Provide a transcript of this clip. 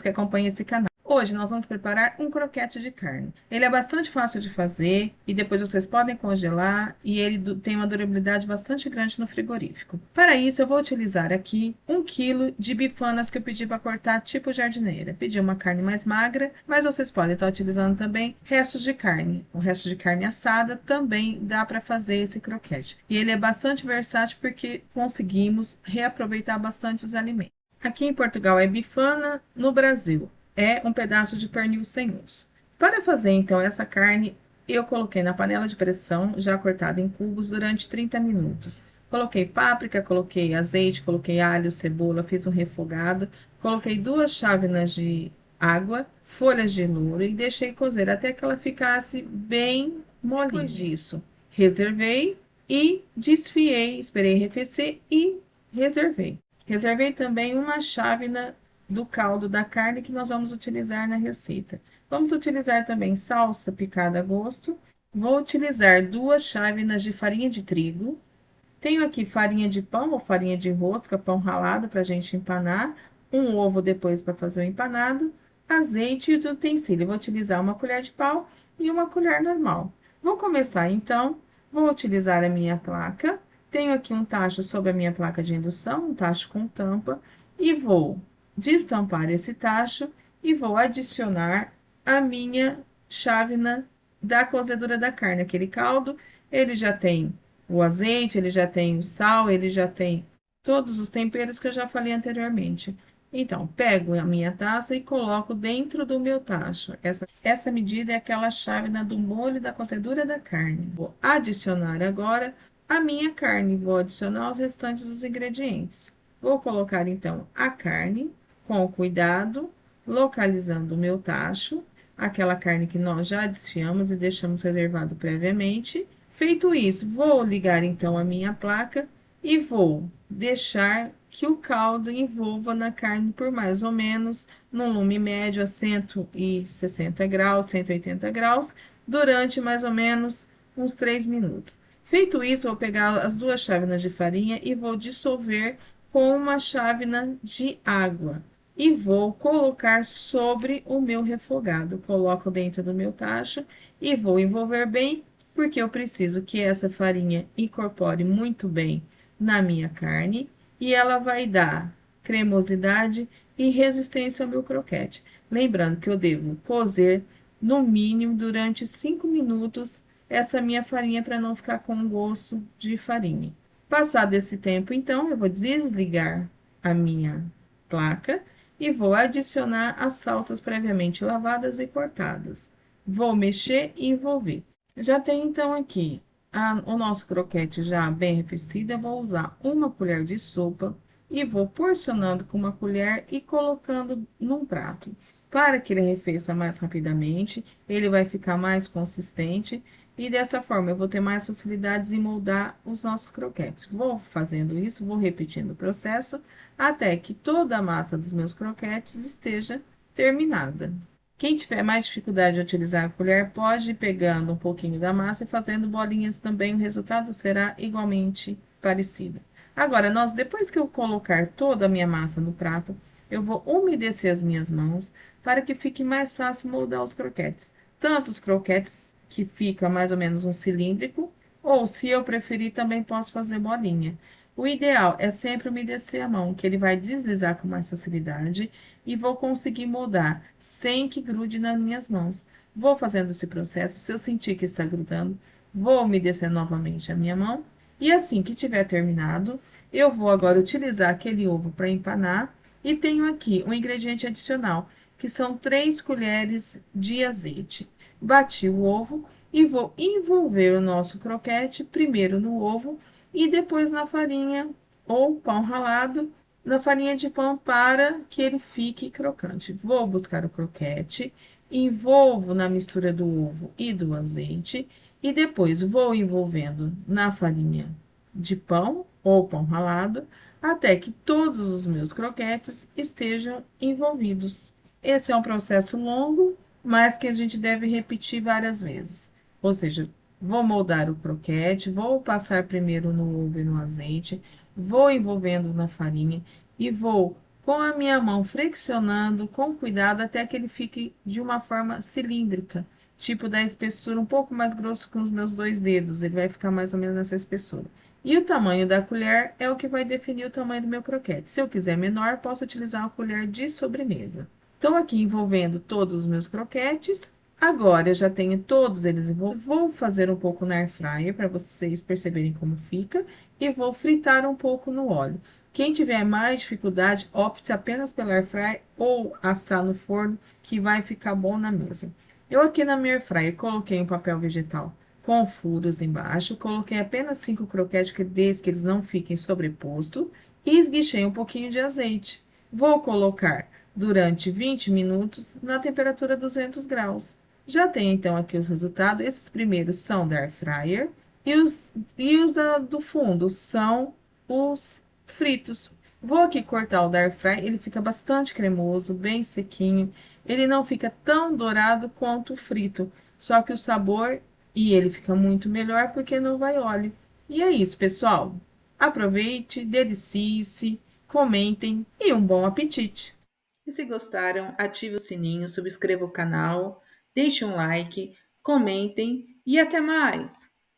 que acompanham esse canal. Hoje nós vamos preparar um croquete de carne. Ele é bastante fácil de fazer e depois vocês podem congelar e ele tem uma durabilidade bastante grande no frigorífico. Para isso eu vou utilizar aqui 1 kg de bifanas que eu pedi para cortar tipo jardineira. Pedi uma carne mais magra, mas vocês podem estar utilizando também restos de carne. O resto de carne assada também dá para fazer esse croquete. E ele é bastante versátil porque conseguimos reaproveitar bastante os alimentos. Aqui em Portugal é bifana, no Brasil é um pedaço de pernil sem osso. Para fazer então essa carne, eu coloquei na panela de pressão, já cortada em cubos, durante 30 minutos. Coloquei páprica, coloquei azeite, coloquei alho, cebola, fiz um refogado, coloquei 2 chávenas de água, folhas de louro e deixei cozer até que ela ficasse bem molinha. Depois disso, reservei e desfiei, esperei arrefecer e reservei. Reservei também uma chávena do caldo da carne que nós vamos utilizar na receita. Vamos utilizar também salsa picada a gosto. Vou utilizar 2 chávenas de farinha de trigo. Tenho aqui farinha de pão ou farinha de rosca, pão ralado para a gente empanar. Um ovo depois para fazer o empanado. Azeite e utensílio. Vou utilizar uma colher de pau e uma colher normal. Vou começar então. Vou utilizar a minha placa. Tenho aqui um tacho sobre a minha placa de indução, um tacho com tampa. E vou destampar esse tacho e vou adicionar a minha chávena da cozedura da carne. Aquele caldo, ele já tem o azeite, ele já tem o sal, ele já tem todos os temperos que eu já falei anteriormente. Então, pego a minha taça e coloco dentro do meu tacho. Essa medida é aquela chávena do molho da cozedura da carne. Vou adicionar agora a minha carne, vou adicionar os restantes dos ingredientes. Vou colocar então a carne com cuidado, localizando o meu tacho, aquela carne que nós já desfiamos e deixamos reservado previamente. Feito isso, vou ligar então a minha placa e vou deixar que o caldo envolva na carne por mais ou menos num lume médio a 160 graus, 180 graus, durante mais ou menos uns 3 minutos. Feito isso, vou pegar as 2 chávenas de farinha e vou dissolver com uma chávena de água e vou colocar sobre o meu refogado. Coloco dentro do meu tacho e vou envolver bem, porque eu preciso que essa farinha incorpore muito bem na minha carne e ela vai dar cremosidade e resistência ao meu croquete. Lembrando que eu devo cozer no mínimo durante 5 minutos essa minha farinha para não ficar com gosto de farinha. Passado esse tempo, então, eu vou desligar a minha placa e vou adicionar as salsas previamente lavadas e cortadas. Vou mexer e envolver. Já tenho, então, aqui o nosso croquete já bem arrefecido. Eu vou usar uma colher de sopa e vou porcionando com uma colher e colocando num prato. Para que ele arrefeça mais rapidamente, ele vai ficar mais consistente e dessa forma eu vou ter mais facilidades em moldar os nossos croquetes. Vou fazendo isso, vou repetindo o processo até que toda a massa dos meus croquetes esteja terminada. Quem tiver mais dificuldade de utilizar a colher, pode ir pegando um pouquinho da massa e fazendo bolinhas também, o resultado será igualmente parecido. Agora, depois que eu colocar toda a minha massa no prato, eu vou umedecer as minhas mãos para que fique mais fácil moldar os croquetes. Tanto os croquetes que fica mais ou menos um cilíndrico, ou se eu preferir, também posso fazer bolinha. O ideal é sempre umedecer a mão, que ele vai deslizar com mais facilidade e vou conseguir moldar sem que grude nas minhas mãos. Vou fazendo esse processo, se eu sentir que está grudando, vou umedecer novamente a minha mão e assim que tiver terminado, eu vou agora utilizar aquele ovo para empanar e tenho aqui um ingrediente adicional, que são 3 colheres de azeite. Bati o ovo e vou envolver o nosso croquete primeiro no ovo e depois na farinha ou pão ralado, na farinha de pão para que ele fique crocante. Vou buscar o croquete, envolvo na mistura do ovo e do azeite e depois vou envolvendo na farinha de pão ou pão ralado até que todos os meus croquetes estejam envolvidos. Esse é um processo longo, mas que a gente deve repetir várias vezes. Ou seja, vou moldar o croquete, vou passar primeiro no ovo e no azeite, vou envolvendo na farinha e vou com a minha mão flexionando com cuidado até que ele fique de uma forma cilíndrica, tipo da espessura um pouco mais grosso que os meus 2 dedos, ele vai ficar mais ou menos nessa espessura. E o tamanho da colher é o que vai definir o tamanho do meu croquete. Se eu quiser menor, posso utilizar uma colher de sobremesa. Estou aqui envolvendo todos os meus croquetes. Agora eu já tenho todos eles envolvidos. Vou fazer um pouco na air fryer para vocês perceberem como fica e vou fritar um pouco no óleo. Quem tiver mais dificuldade, opte apenas pela air fryer ou assar no forno, que vai ficar bom na mesa. Eu aqui na minha air fryer coloquei um papel vegetal com furos embaixo, coloquei apenas 5 croquetes desde que eles não fiquem sobrepostos e esguichei um pouquinho de azeite. Vou colocar durante 20 minutos na temperatura 200 graus. Já tenho então aqui os resultados. Esses primeiros são da air fryer e os do fundo são os fritos. Vou aqui cortar o da air fry, ele fica bastante cremoso, bem sequinho. Ele não fica tão dourado quanto o frito, só que o sabor e ele fica muito melhor porque não vai óleo. E é isso, pessoal. Aproveite, delicie-se, comentem e um bom apetite! E se gostaram, ative o sininho, subscreva o canal, deixe um like, comentem e até mais!